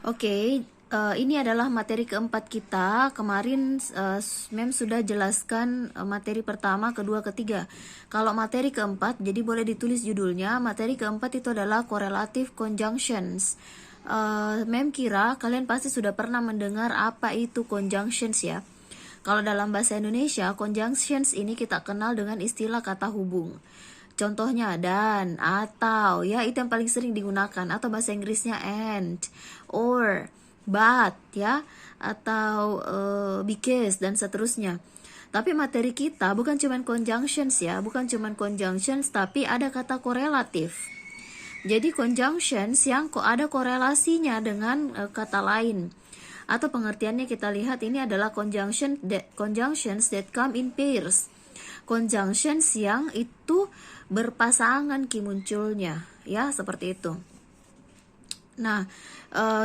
Oke, ini adalah materi keempat kita. Kemarin Mem sudah jelaskan materi pertama, kedua, ketiga. Kalau materi keempat, jadi boleh ditulis judulnya. Materi keempat itu adalah correlative conjunctions. Mem kira kalian pasti sudah pernah mendengar apa itu conjunctions ya. Kalau dalam bahasa Indonesia, conjunctions ini kita kenal dengan istilah kata hubung. Contohnya dan, atau, ya itu yang paling sering digunakan. Atau bahasa Inggrisnya and, or, but, ya, atau because, dan seterusnya. Tapi materi kita bukan cuman conjunctions ya, bukan cuman conjunctions, tapi ada kata korelatif. Jadi conjunctions yang kok ada korelasinya dengan kata lain. Atau pengertiannya kita lihat ini adalah conjunctions that come in pairs. Conjunctions yang itu berpasangan munculnya, ya seperti itu. Nah,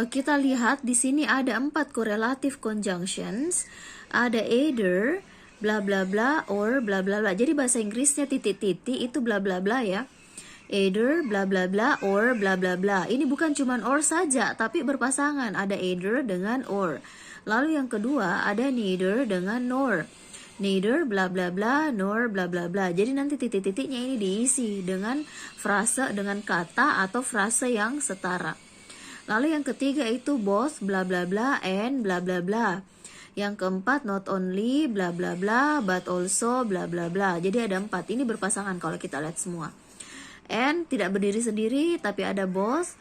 kita lihat di sini ada 4 correlative conjunctions. Ada either, bla bla bla, or bla bla bla. Jadi bahasa Inggrisnya titik-titik itu bla bla bla ya. Either, bla bla bla, or bla bla bla. Ini bukan cuman or saja, tapi berpasangan. Ada either dengan or. Lalu yang kedua ada neither dengan nor. Neither bla bla bla nor bla bla bla. Jadi nanti titik-titiknya ini diisi dengan frase, dengan kata atau frase yang setara. Lalu yang ketiga itu both bla bla bla and bla bla bla. Yang keempat not only bla bla bla but also bla bla bla. Jadi ada 4. Ini berpasangan kalau kita lihat semua. And tidak berdiri sendiri tapi ada both,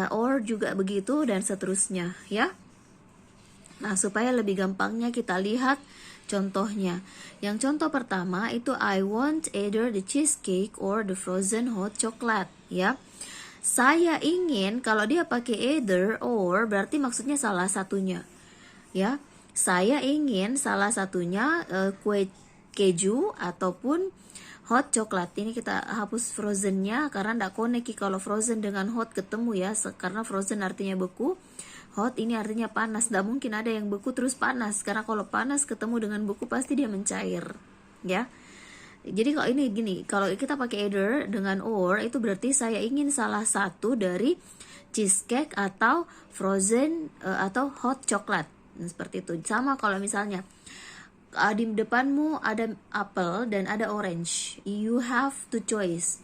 or juga begitu, dan seterusnya ya. Nah, supaya lebih gampangnya kita lihat contohnya. Yang contoh pertama itu I want either the cheesecake or the frozen hot chocolate, ya. Saya ingin, kalau dia pakai either or berarti maksudnya salah satunya. Ya. Saya ingin salah satunya kue keju ataupun hot chocolate. Ini kita hapus frozennya karena tidak connect kalau frozen dengan hot ketemu ya, karena frozen artinya beku. Hot ini artinya panas. Tidak mungkin ada yang beku terus panas, karena kalau panas ketemu dengan beku pasti dia mencair, ya. Jadi kalau ini gini, kalau kita pakai either dengan or itu berarti saya ingin salah satu dari cheesecake atau frozen atau hot chocolate. Seperti itu. Sama kalau misalnya di depanmu ada apple dan ada orange, you have to choice.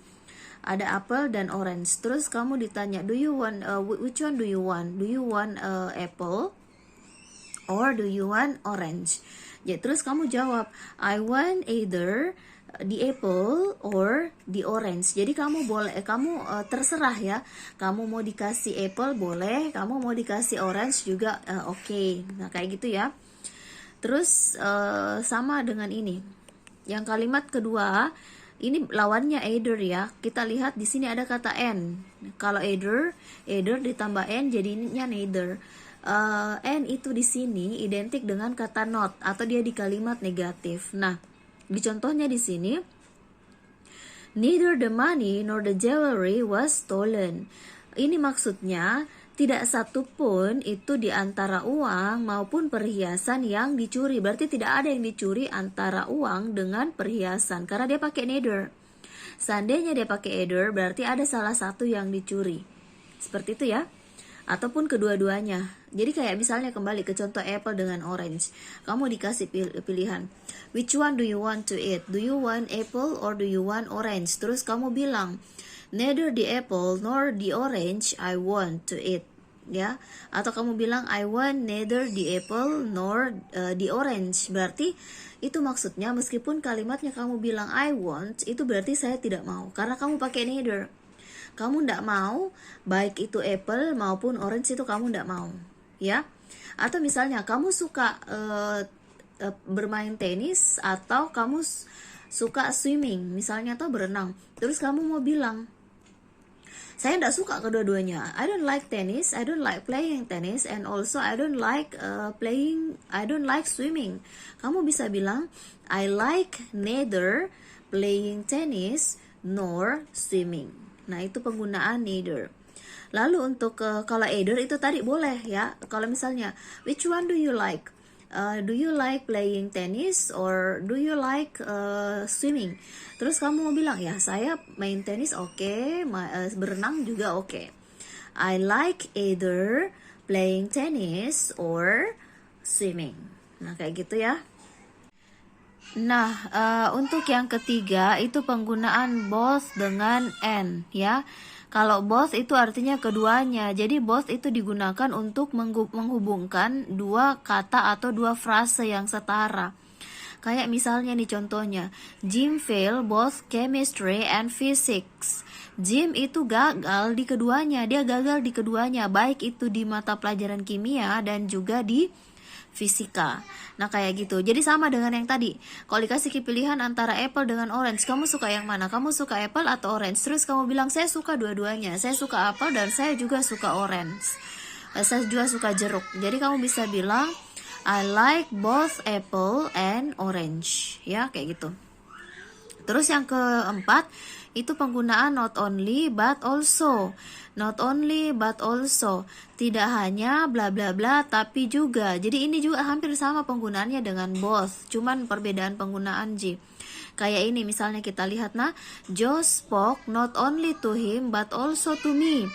Ada apple dan orange. Terus kamu ditanya, do you want which one do you want? Do you want apple or do you want orange? Ya, terus kamu jawab, I want either the apple or the orange. Jadi kamu boleh, terserah ya. Kamu mau dikasih apple boleh, kamu mau dikasih orange juga oke. Nah, kayak gitu ya. Terus sama dengan ini. Yang kalimat kedua, ini lawannya either ya. Kita lihat di sini ada kata and. Kalau either ditambah and jadinya neither. And itu di sini identik dengan kata not atau dia di kalimat negatif. Nah, di contohnya di sini, neither the money nor the jewelry was stolen. Ini maksudnya tidak satu pun itu di antara uang maupun perhiasan yang dicuri. Berarti tidak ada yang dicuri antara uang dengan perhiasan, karena dia pakai neither. Seandainya dia pakai either, berarti ada salah satu yang dicuri. Seperti itu ya. Ataupun kedua-duanya. Jadi kayak misalnya kembali ke contoh apple dengan orange. Kamu dikasih pilihan. Which one do you want to eat? Do you want apple or do you want orange? Terus kamu bilang, neither the apple nor the orange I want to eat, ya. Atau kamu bilang I want neither the apple nor the orange. Berarti itu maksudnya meskipun kalimatnya kamu bilang I want, itu berarti saya tidak mau, karena kamu pakai neither. Kamu tidak mau baik itu apple maupun orange, itu kamu tidak mau, ya. Atau misalnya kamu suka bermain tenis atau kamu suka swimming misalnya atau berenang. Terus kamu mau bilang, saya tidak suka kedua-duanya. I don't like tennis, I don't like playing tennis, and also I don't like swimming. Kamu bisa bilang, I like neither playing tennis nor swimming. Nah, itu penggunaan neither. Lalu untuk kalau either itu tadi boleh ya. Kalau misalnya, which one do you like? Do you like playing tennis or do you like swimming? Terus kamu mau bilang, ya saya main tenis oke, berenang juga oke. I like either playing tennis, or swimming. Nah, kayak gitu ya. Nah, untuk yang ketiga itu penggunaan both dengan and ya. Kalau both itu artinya keduanya. Jadi both itu digunakan untuk menghubungkan dua kata atau dua frase yang setara. Kayak misalnya nih contohnya, Jim failed both chemistry and physics. Jim itu gagal di keduanya, dia gagal di keduanya, baik itu di mata pelajaran kimia dan juga di fisika. Nah, kayak gitu. Jadi sama dengan yang tadi. Kalau dikasih pilihan antara apple dengan orange, kamu suka yang mana? Kamu suka apple atau orange? Terus kamu bilang, saya suka dua-duanya. Saya suka apple dan saya juga suka orange. Saya juga suka jeruk. Jadi kamu bisa bilang, I like both apple and orange. Ya, kayak gitu. Terus yang keempat, itu penggunaan not only but also. Not only but also. Tidak hanya bla bla bla tapi juga. Jadi ini juga hampir sama penggunaannya dengan both. Cuman perbedaan penggunaan J. Kayak ini misalnya kita lihat, nah, Joe spoke not only to him but also to me.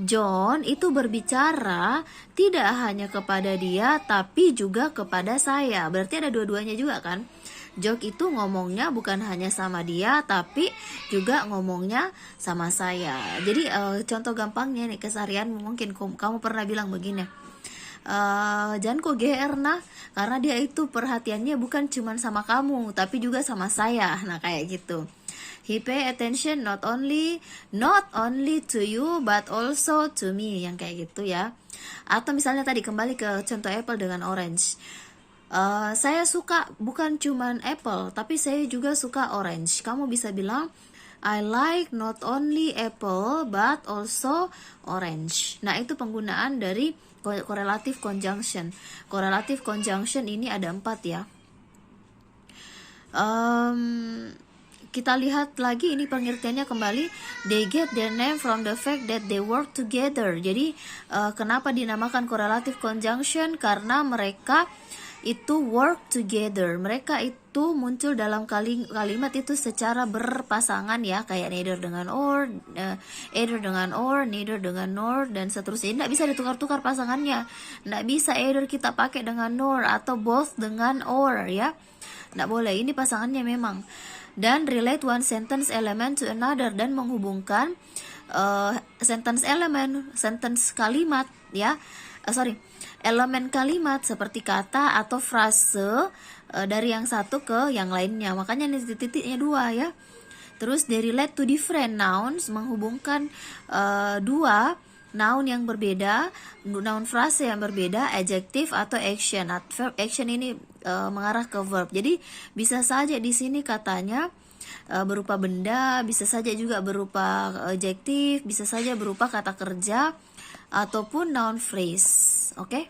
John itu berbicara tidak hanya kepada dia tapi juga kepada saya. Berarti ada dua-duanya juga kan? Joke itu ngomongnya bukan hanya sama dia tapi juga ngomongnya sama saya. Jadi contoh gampangnya nih keseharian mungkin kamu pernah bilang begini, jangan kok GR nah, karena dia itu perhatiannya bukan cuma sama kamu tapi juga sama saya. Nah, kayak gitu. He pay attention not only to you but also to me, yang kayak gitu ya. Atau misalnya tadi kembali ke contoh apple dengan orange. Saya suka bukan cuman apple tapi saya juga suka orange. Kamu bisa bilang I like not only apple but also orange. Nah, itu penggunaan dari correlative conjunction. Correlative conjunction ini ada 4 ya. Kita lihat lagi ini pengertiannya kembali. They get their name from the fact that they work together. Jadi kenapa dinamakan correlative conjunction? Karena mereka itu work together. Mereka itu muncul dalam kalimat itu secara berpasangan ya, kayak neither dengan or, either dengan or, neither dengan nor, dan seterusnya. Tidak bisa ditukar-tukar pasangannya. Tidak bisa either kita pakai dengan nor atau both dengan or ya. Tidak boleh. Ini pasangannya memang. Dan relate one sentence element to another, dan menghubungkan sentence element, sentence kalimat ya. Elemen kalimat seperti kata atau frase dari yang satu ke yang lainnya. Makanya ini titik-titiknya 2 ya. Terus they relate to different nouns, menghubungkan dua noun yang berbeda, noun frase yang berbeda, adjective atau action. Verb action ini mengarah ke verb. Jadi bisa saja di sini katanya berupa benda, bisa saja juga berupa adjective, bisa saja berupa kata kerja ataupun noun phrase. Oke?